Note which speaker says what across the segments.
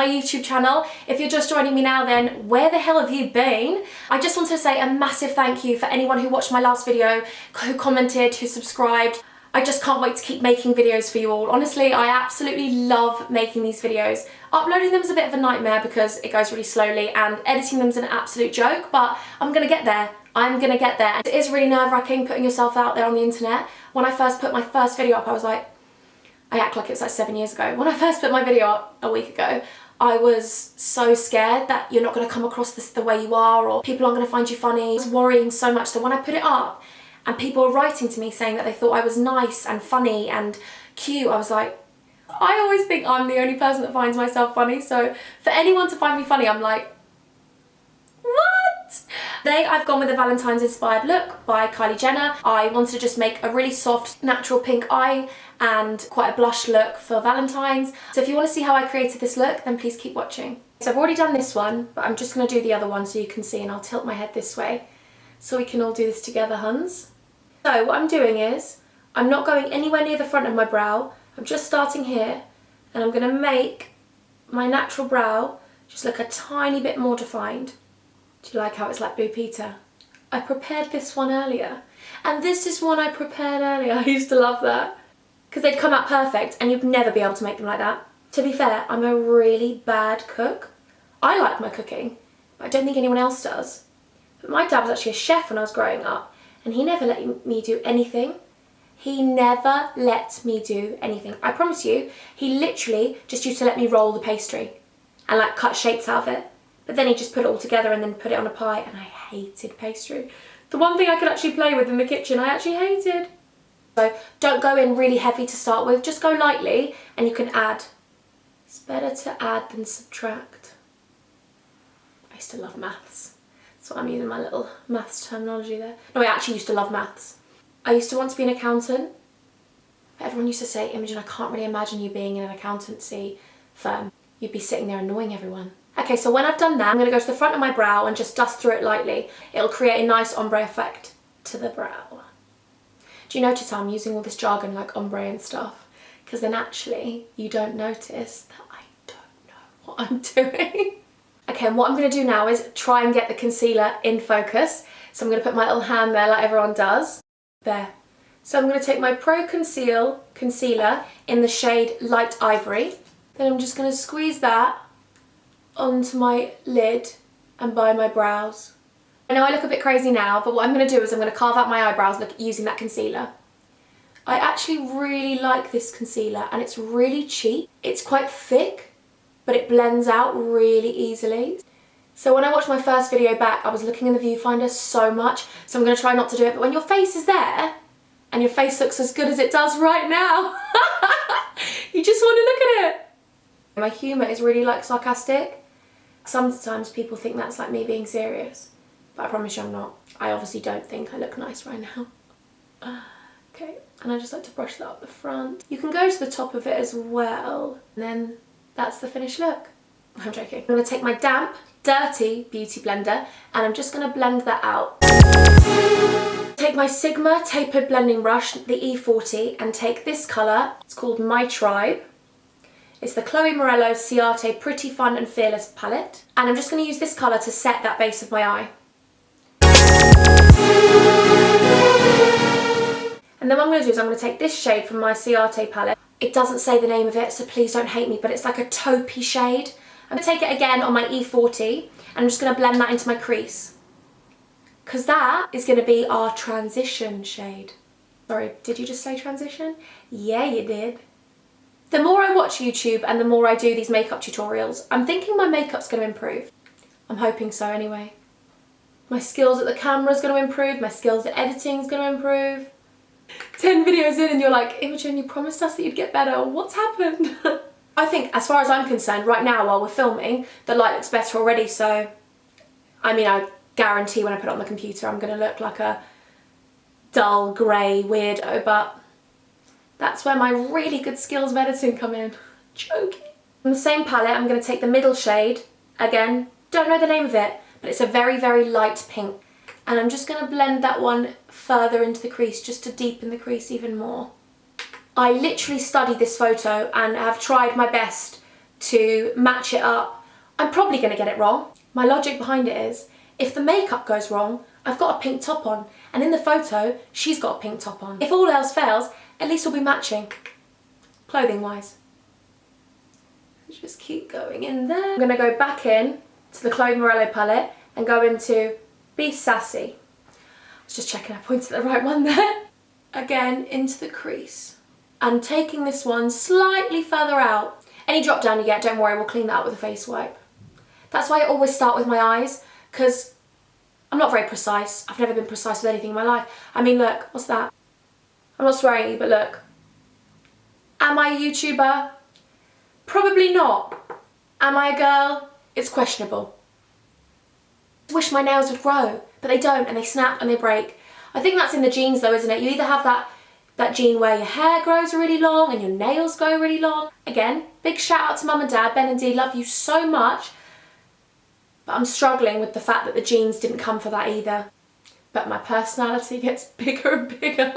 Speaker 1: my YouTube channel. If you're just joining me now, then where the hell have you been? I just want to say a massive thank you for anyone who watched my last video, who commented, who subscribed. I just can't wait to keep making videos for you all. Honestly, I absolutely love making these videos. Uploading them is a bit of a nightmare because it goes really slowly, and editing them is an absolute joke, but I'm gonna get there. I'm gonna get there. And it is really nerve-wracking putting yourself out there on the internet. When I first put my first video up, I was like, I act like it was like 7 years ago. When I first put my video up a week ago, I was so scared that you're not gonna come across this the way you are, or people aren't gonna find you funny. I was worrying so much. So when I put it up, and people were writing to me saying that they thought I was nice and funny and cute, I was like, I always think I'm the only person that finds myself funny, so for anyone to find me funny, I'm like, what? Today I've gone with a Valentine's inspired look by Kylie Jenner. I wanted to just make a really soft, natural pink eye and quite a blush look for Valentine's. So if you want to see how I created this look, then please keep watching. So I've already done this one, but I'm just going to do the other one so you can see, and I'll tilt my head this way so we can all do this together, huns. So what I'm doing is, I'm not going anywhere near the front of my brow. I'm just starting here, and I'm going to make my natural brow just look a tiny bit more defined. Do you like how it's like Blue Peter? I prepared this one earlier, and this is one I prepared earlier. I used to love that because they'd come out perfect, and you'd never be able to make them like that. To be fair, I'm a really bad cook. I like my cooking, but I don't think anyone else does. But my dad was actually a chef when I was growing up, and he never let me do anything. He never let me do anything. I promise you, he literally just used to let me roll the pastry and like cut shapes out of it. But then he just put it all together and then put it on a pie, and I hated pastry. The one thing I could actually play with in the kitchen, I actually hated. So don't go in really heavy to start with, just go lightly and you can add. It's better to add than subtract. I used to love maths. So I'm using my little maths terminology there. No, I actually used to love maths. I used to want to be an accountant. But everyone used to say, Imogen, I can't really imagine you being in an accountancy firm. You'd be sitting there annoying everyone. Okay, so when I've done that, I'm going to go to the front of my brow and just dust through it lightly. It'll create a nice ombre effect to the brow. Do you notice how I'm using all this jargon like ombre and stuff? Because then actually you don't notice that I don't know what I'm doing. Okay, and what I'm going to do now is try and get the concealer in focus. So I'm going to put my little hand there like everyone does. There. So I'm going to take my Pro Conceal concealer in the shade Light Ivory. Then I'm just going to squeeze that onto my lid and by my brows. I know I look a bit crazy now, but what I'm going to do is I'm going to carve out my eyebrows using that concealer. I actually really like this concealer, and it's really cheap. It's quite thick, but it blends out really easily. So when I watched my first video back, I was looking in the viewfinder so much, so I'm going to try not to do it. But when your face is there, and your face looks as good as it does right now, you just want to look at it. My humour is really like sarcastic. Sometimes people think that's like me being serious, but I promise you I'm not. I obviously don't think I look nice right now. Okay, and I just like to brush that up the front. You can go to the top of it as well, and then that's the finished look. I'm joking. I'm going to take my damp, dirty beauty blender, and I'm just going to blend that out. Take my Sigma tapered blending brush, the E40, and take this colour. It's called My Tribe. It's the Chloe Morello Ciate Pretty Fun and Fearless palette. And I'm just going to use this colour to set that base of my eye. And then what I'm going to do is I'm going to take this shade from my Ciate palette. It doesn't say the name of it, so please don't hate me, but it's like a taupey shade. I'm going to take it again on my E40, and I'm just going to blend that into my crease. Because that is going to be our transition shade. Sorry, did you just say transition? Yeah, you did. The more I watch YouTube and the more I do these makeup tutorials, I'm thinking my makeup's going to improve. I'm hoping so anyway. My skills at the camera's going to improve, my skills at editing's going to improve. 10 videos in and you're like, Imogen, you promised us that you'd get better. What's happened? I think, as far as I'm concerned, right now while we're filming, the light looks better already, so I mean, I guarantee when I put it on the computer I'm going to look like a dull, grey weirdo, but that's where my really good skills of editing come in. Joking. On the same palette, I'm going to take the middle shade. Again, don't know the name of it, but it's a very, very light pink. And I'm just going to blend that one further into the crease just to deepen the crease even more. I literally studied this photo and have tried my best to match it up, I'm probably going to get it wrong. My logic behind it is, if the makeup goes wrong, I've got a pink top on, and in the photo, she's got a pink top on. If all else fails, at least we'll be matching, clothing-wise. Just keep going in there. I'm going to go back in to the Chloe Morello palette and go into Be Sassy. I was just checking I pointed at the right one there. Again, into the crease. And taking this one slightly further out. Any drop down you get, don't worry, we'll clean that up with a face wipe. That's why I always start with my eyes, because I'm not very precise. I've never been precise with anything in my life. I mean, look, what's that? I'm not swearing at you, but look. Am I a YouTuber? Probably not. Am I a girl? It's questionable. I wish my nails would grow, but they don't, and they snap and they break. I think that's in the genes though, isn't it? You either have that gene where your hair grows really long and your nails grow really long. Again, big shout out to Mum and Dad. Ben and Dee, love you so much. But I'm struggling with the fact that the genes didn't come for that either. But my personality gets bigger and bigger.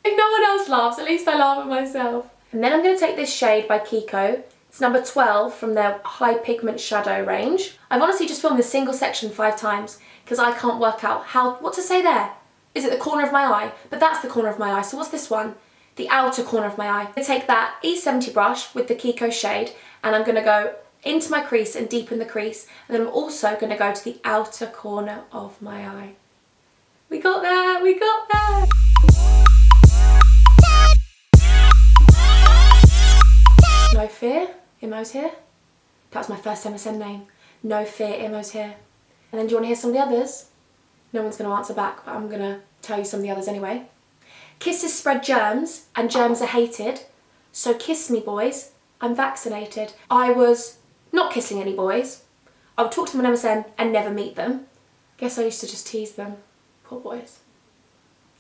Speaker 1: If no one else laughs, at least I laugh at myself. And then I'm going to take this shade by Kiko. It's number 12 from their High Pigment Shadow range. I've honestly just filmed this single section 5 times because I can't work out what to say there. Is it the corner of my eye? But that's the corner of my eye. So what's this one? The outer corner of my eye. I'm going to take that E70 brush with the Kiko shade and I'm going to go into my crease and deepen the crease. And then I'm also going to go to the outer corner of my eye. We got there, we got there. No Fear, Imo's here. That was my first MSN name. No Fear, Imo's here. And then do you want to hear some of the others? No one's going to answer back, but I'm going to tell you some of the others anyway. Kisses spread germs, and germs are hated. So kiss me, boys. I'm vaccinated. I was not kissing any boys. I would talk to them on MSN and never meet them. Guess I used to just tease them. Poor boys.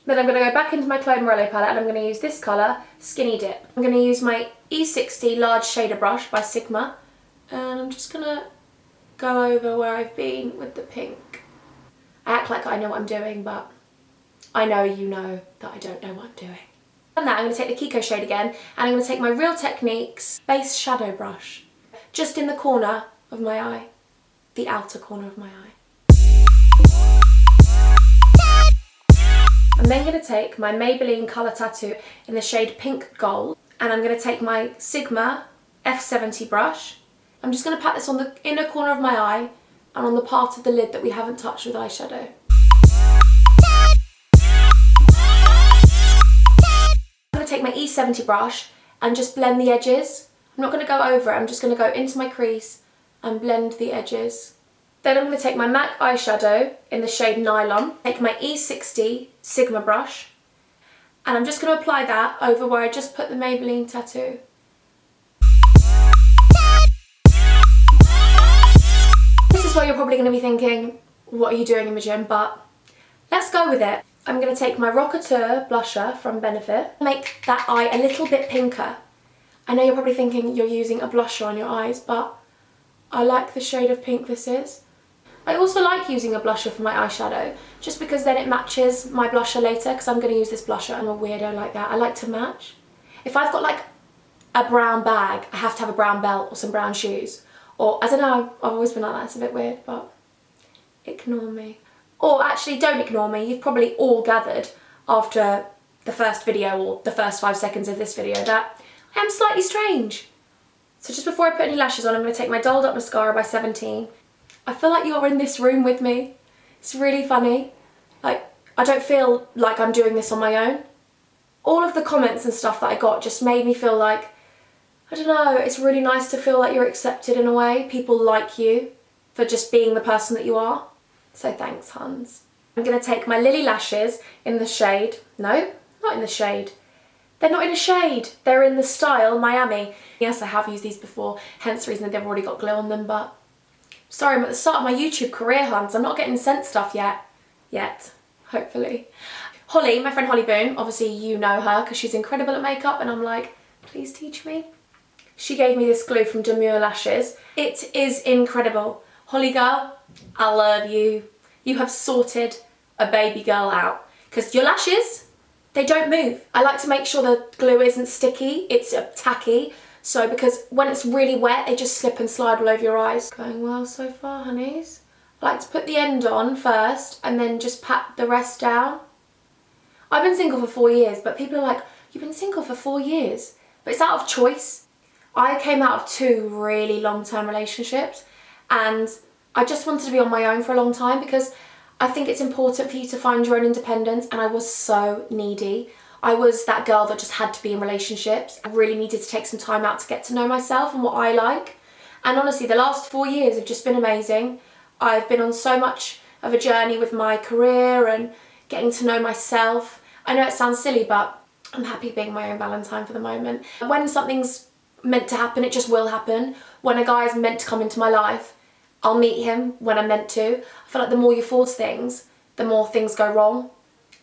Speaker 1: Then I'm going to go back into my Chloe Morello palette and I'm going to use this colour, Skinny Dip. I'm going to use my E60 large shader brush by Sigma and I'm just going to go over where I've been with the pink. I act like I know what I'm doing, but I know you know that I don't know what I'm doing. And that, I'm going to take the Kiko shade again and I'm going to take my Real Techniques base shadow brush just in the corner of my eye, the outer corner of my eye. I'm then going to take my Maybelline Colour Tattoo in the shade Pink Gold and I'm going to take my Sigma F70 brush. I'm just going to pat this on the inner corner of my eye and on the part of the lid that we haven't touched with eyeshadow. I'm going to take my E70 brush and just blend the edges. I'm not going to go over it, I'm just going to go into my crease and blend the edges. Then I'm going to take my MAC eyeshadow in the shade Nylon, take my E60 Sigma brush, and I'm just going to apply that over where I just put the Maybelline tattoo. This is what you're probably going to be thinking, what are you doing, Imogen? But let's go with it. I'm going to take my Rockateur blusher from Benefit, make that eye a little bit pinker. I know you're probably thinking you're using a blusher on your eyes, but I like the shade of pink this is. I also like using a blusher for my eyeshadow, just because then it matches my blusher later, because I'm going to use this blusher. I'm a weirdo like that. I like to match. If I've got like a brown bag, I have to have a brown belt or some brown shoes. Or, I don't know, I've always been like that. It's a bit weird, but ignore me. Or actually, don't ignore me. You've probably all gathered after the first video or the first 5 seconds of this video that I am slightly strange. So just before I put any lashes on, I'm going to take my Dolled Up Mascara by 17. I feel like you're in this room with me. It's really funny. Like, I don't feel like I'm doing this on my own. All of the comments and stuff that I got just made me feel like, I don't know, it's really nice to feel like you're accepted in a way. People like you for just being the person that you are. So thanks, Hans. I'm going to take my Lily lashes in the shade. No, not in the shade. They're not in a shade. They're in the style Miami. Yes, I have used these before, hence the reason that they've already got glue on them, but sorry, I'm at the start of my YouTube career, Hans. I'm not getting sent stuff yet. Hopefully. Holly, my friend Holly Boone, obviously you know her because she's incredible at makeup and I'm like, please teach me. She gave me this glue from Demure Lashes. It is incredible. Holly girl, I love you. You have sorted a baby girl out. Because your lashes, they don't move. I like to make sure the glue isn't sticky, it's tacky. So because when it's really wet, they just slip and slide all over your eyes. Going well so far, honeys. I like to put the end on first and then just pat the rest down. I've been single for 4 years, but people are like, you've been single for 4 years? But it's out of choice. I came out of 2 really long-term relationships and I just wanted to be on my own for a long time because I think it's important for you to find your own independence, and I was so needy. I was that girl that just had to be in relationships. I really needed to take some time out to get to know myself and what I like. And honestly, the last 4 years have just been amazing. I've been on so much of a journey with my career and getting to know myself. I know it sounds silly, but I'm happy being my own Valentine for the moment. When something's meant to happen, it just will happen. When a guy is meant to come into my life, I'll meet him when I'm meant to. I feel like the more you force things, the more things go wrong.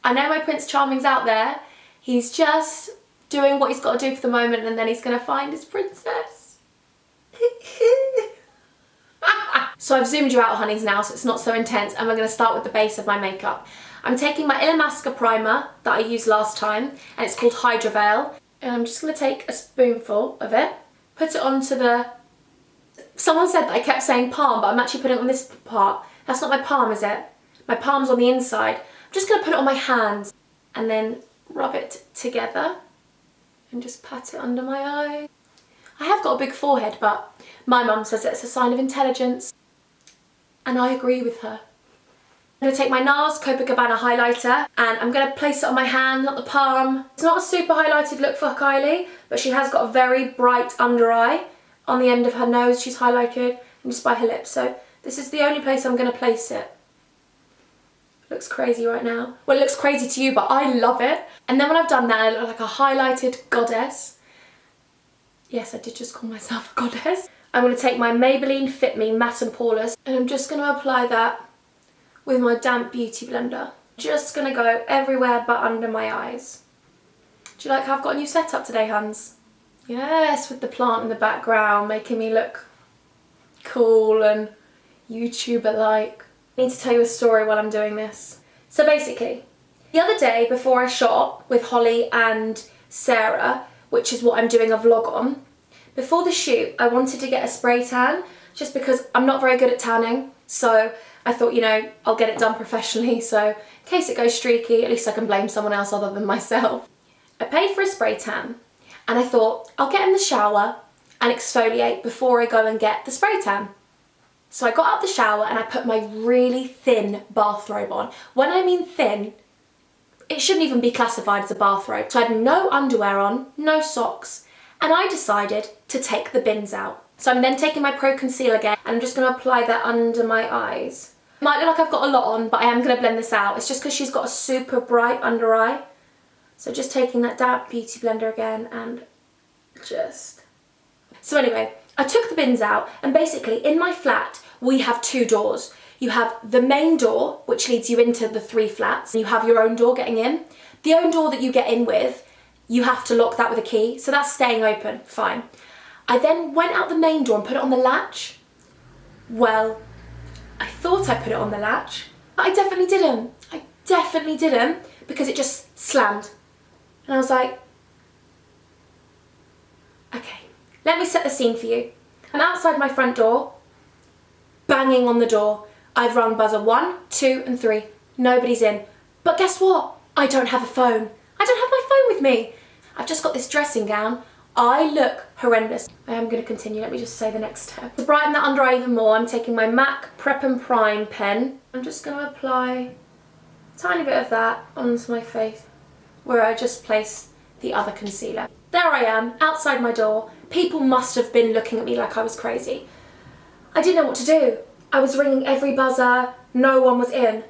Speaker 1: I know my Prince Charming's out there. He's just doing what he's got to do for the moment, and then he's going to find his princess. So I've zoomed you out, honeys, now, so it's not so intense, and we're going to start with the base of my makeup. I'm taking my Illamasqua primer that I used last time, and it's called Hydra Veil, and I'm just going to take a spoonful of it, put it onto the... Someone said that I kept saying palm, but I'm actually putting it on this part. That's not my palm, is it? My palm's on the inside. I'm just going to put it on my hand and then rub it together and just pat it under my eye. I have got a big forehead, but my mum says it's a sign of intelligence, and I agree with her. I'm going to take my NARS Copacabana highlighter and I'm going to place it on my hand, not the palm. It's not a super highlighted look for Kylie, but she has got a very bright under eye. On the end of her nose she's highlighted, and just by her lips. So this is the only place I'm going to place it. Looks crazy right now. Well, it looks crazy to you, but I love it. And then when I've done that, I look like a highlighted goddess. Yes, I did just call myself a goddess. I'm going to take my Maybelline Fit Me Matte and Poreless, and I'm just going to apply that with my damp beauty blender. Just going to go everywhere but under my eyes. Do you like how I've got a new setup today, Hans? Yes, with the plant in the background, making me look cool and YouTuber-like. I need to tell you a story while I'm doing this. So basically, the other day before I shot with Holly and Sarah, which is what I'm doing a vlog on, before the shoot I wanted to get a spray tan just because I'm not very good at tanning, so I thought, you know, I'll get it done professionally, so in case it goes streaky, at least I can blame someone else other than myself. I paid for a spray tan and I thought I'll get in the shower and exfoliate before I go and get the spray tan. So I got out the shower and I put my really thin bathrobe on. When I mean thin, it shouldn't even be classified as a bathrobe. So I had no underwear on, no socks, and I decided to take the bins out. So I'm then taking my Pro Concealer again and I'm just going to apply that under my eyes. It might look like I've got a lot on, but I am going to blend this out. It's just because she's got a super bright under eye. So just taking that damp beauty blender again and just... So anyway, I took the bins out, and basically in my flat we have 2 doors. You have the main door, which leads you into the 3 flats, and you have your own door getting in. The own door that you get in with, you have to lock that with a key, so that's staying open, fine. I then went out the main door and put it on the latch. Well, I thought I put it on the latch, but I definitely didn't. I definitely didn't, because it just slammed. And I was like, okay, let me set the scene for you. I'm outside my front door, banging on the door. I've rung buzzer 1, 2 and 3. Nobody's in. But guess what? I don't have a phone. I don't have my phone with me. I've just got this dressing gown. I look horrendous. I am going to continue. Let me just say the next step. To brighten that under eye even more, I'm taking my MAC Prep and Prime pen. I'm just going to apply a tiny bit of that onto my face where I just placed the other concealer. There I am, outside my door. People must have been looking at me like I was crazy. I didn't know what to do. I was ringing every buzzer, no one was in.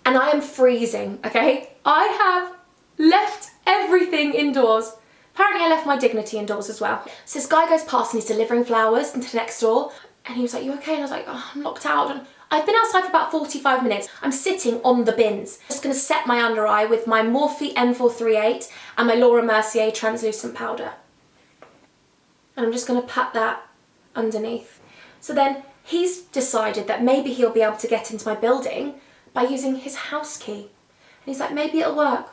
Speaker 1: And I am freezing, okay? I have left everything indoors. Apparently I left my dignity indoors as well. So this guy goes past and he's delivering flowers into the next door. And he was like, you okay? And I was like, oh, I'm locked out. And I've been outside for about 45 minutes. I'm sitting on the bins. I'm just gonna set my under eye with my Morphe M438 and my Laura Mercier translucent powder. And I'm just gonna pat that underneath. So then he's decided that maybe he'll be able to get into my building by using his house key. And he's like, maybe it'll work.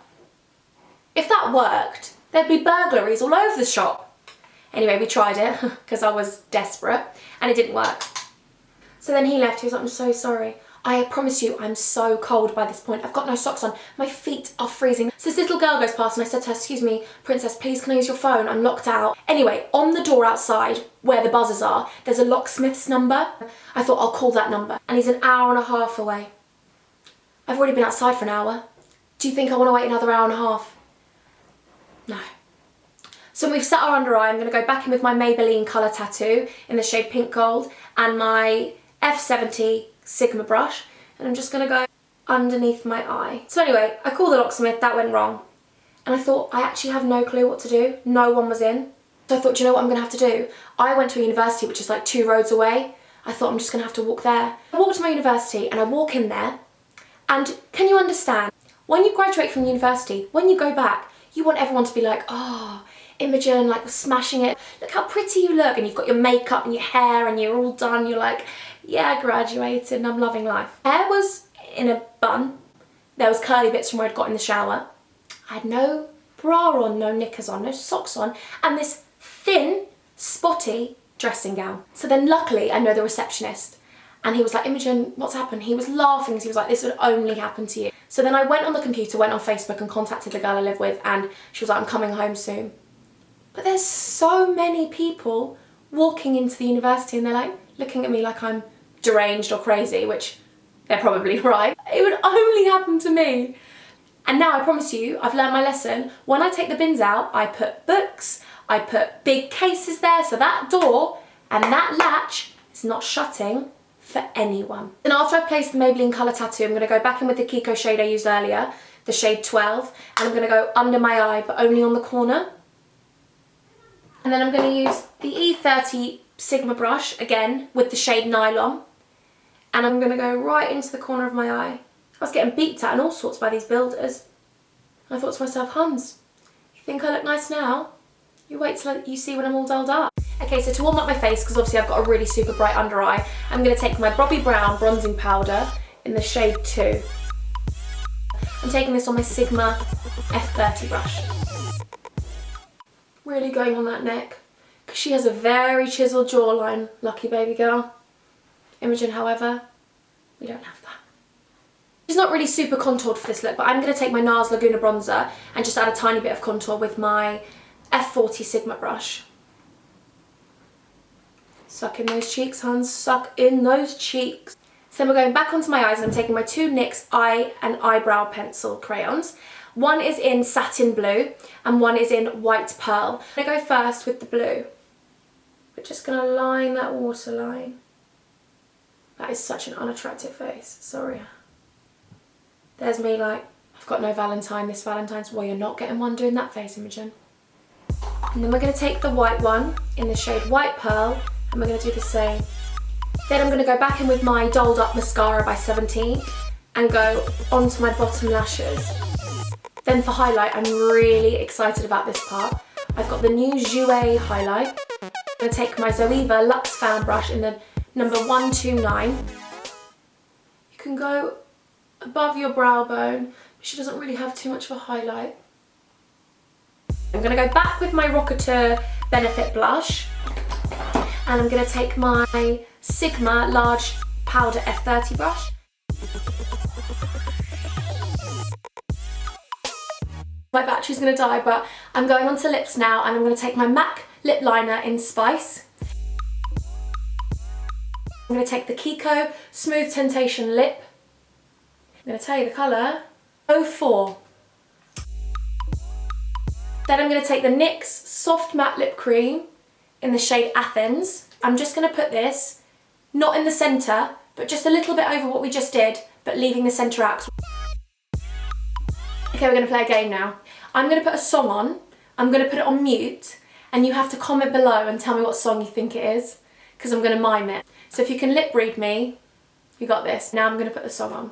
Speaker 1: If that worked, there'd be burglaries all over the shop. Anyway, we tried it because I was desperate and it didn't work. So then he left. He was like, I'm so sorry. I promise you, I'm so cold by this point. I've got no socks on. My feet are freezing. So this little girl goes past and I said to her, excuse me, princess, please can I use your phone? I'm locked out. Anyway, on the door outside where the buzzers are, there's a locksmith's number. I thought I'll call that number. And he's an hour and a half away. I've already been outside for an hour. Do you think I want to wait another hour and a half? No. So we've set our under eye. I'm going to go back in with my Maybelline colour tattoo in the shade Pink Gold and my F70 Sigma brush, and I'm just going to go underneath my eye. So anyway, I called the locksmith, that went wrong. And I thought, I actually have no clue what to do. No one was in. So I thought, do you know what I'm going to have to do? I went to a university which is like 2 roads away. I thought I'm just going to have to walk there. I walked to my university and I walk in there, and can you understand? When you graduate from university, when you go back, you want everyone to be like, oh, Imogen, like smashing it. Look how pretty you look, and you've got your makeup and your hair and you're all done. You're like, yeah, I graduated and I'm loving life. Hair was in a bun. There was curly bits from where I'd got in the shower. I had no bra on, no knickers on, no socks on, and this thin, spotty dressing gown. So then luckily I know the receptionist, and he was like, Imogen, what's happened? He was laughing because he was like, this would only happen to you. So then I went on the computer, went on Facebook and contacted the girl I live with, and she was like, I'm coming home soon. But there's so many people walking into the university and they're like looking at me like I'm deranged or crazy, which they're probably right. It would only happen to me. And now I promise you, I've learned my lesson. When I take the bins out, I put books, I put big cases there, so that door and that latch is not shutting for anyone. And after I've placed the Maybelline colour tattoo, I'm going to go back in with the Kiko shade I used earlier, the shade 12, and I'm going to go under my eye, but only on the corner. And then I'm going to use the E30 Sigma brush, again, with the shade Nylon. And I'm going to go right into the corner of my eye. I was getting beeped at and all sorts by these builders. And I thought to myself, Hans, you think I look nice now? You wait till you see when I'm all dolled up. Okay, so to warm up my face, because obviously I've got a really super bright under eye, I'm going to take my Bobbi Brown bronzing powder in the shade 2. I'm taking this on my Sigma F30 brush. Really going on that neck, because she has a very chiseled jawline, lucky baby girl. Imogen, however, we don't have that. She's not really super contoured for this look, but I'm going to take my NARS Laguna bronzer and just add a tiny bit of contour with my F40 Sigma brush. Suck in those cheeks, Hans, suck in those cheeks. So then we're going back onto my eyes, and I'm taking my 2 NYX eye and eyebrow pencil crayons. One is in satin blue and one is in white pearl. I'm going to go first with the blue. We're just going to line that waterline. That is such an unattractive face, sorry. There's me like, I've got no Valentine this Valentine's. Well, you're not getting one doing that face, Imogen. And then we're going to take the white one in the shade White Pearl, and we're going to do the same. Then I'm going to go back in with my Dolled Up Mascara by 17 and go onto my bottom lashes. Then for highlight, I'm really excited about this part. I've got the new Jouer highlight. I'm going to take my Zoeva Luxe Fan Brush in the number 129. You can go above your brow bone, but she doesn't really have too much of a highlight. I'm going to go back with my Rocketeur Benefit blush, and I'm going to take my Sigma Large Powder F30 brush. My battery's going to die, but I'm going on to lips now, and I'm going to take my MAC lip liner in Spice. I'm going to take the Kiko Smooth Temptation Lip. I'm going to tell you the colour, 04. Then I'm going to take the NYX Soft Matte Lip Cream in the shade Athens. I'm just going to put this, not in the centre, but just a little bit over what we just did, but leaving the centre out. Okay, we're going to play a game now. I'm going to put a song on, I'm going to put it on mute, and you have to comment below and tell me what song you think it is, because I'm going to mime it. So if you can lip read me, you got this. Now I'm going to put the song on.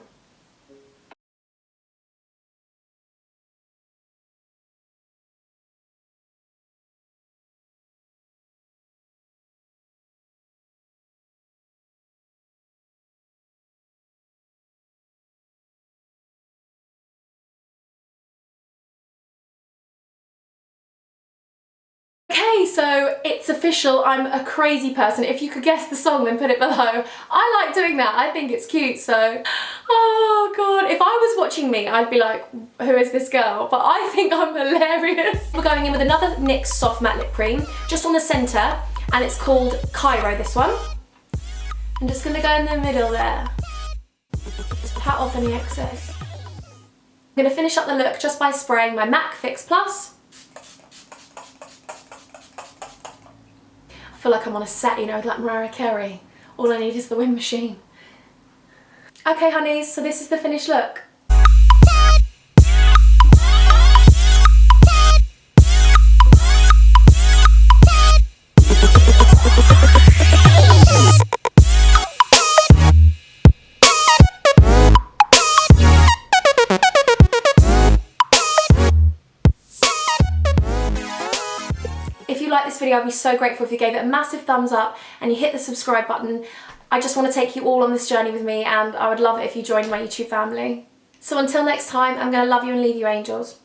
Speaker 1: Okay, so it's official, I'm a crazy person. If you could guess the song, then put it below. I like doing that, I think it's cute, so. Oh God, if I was watching me, I'd be like, who is this girl? But I think I'm hilarious. We're going in with another NYX Soft Matte Lip Cream, just on the centre, and it's called Cairo, this one. I'm just gonna go in the middle there. Just pat off any excess. I'm gonna finish up the look just by spraying my MAC Fix Plus. I feel like I'm on a set, you know, like Mariah Carey. All I need is the wind machine. Okay, honeys, so this is the finished look. If you like this video, I'd be so grateful if you gave it a massive thumbs up and you hit the subscribe button. I just want to take you all on this journey with me, and I would love it if you joined my YouTube family. So until next time, I'm going to love you and leave you, angels.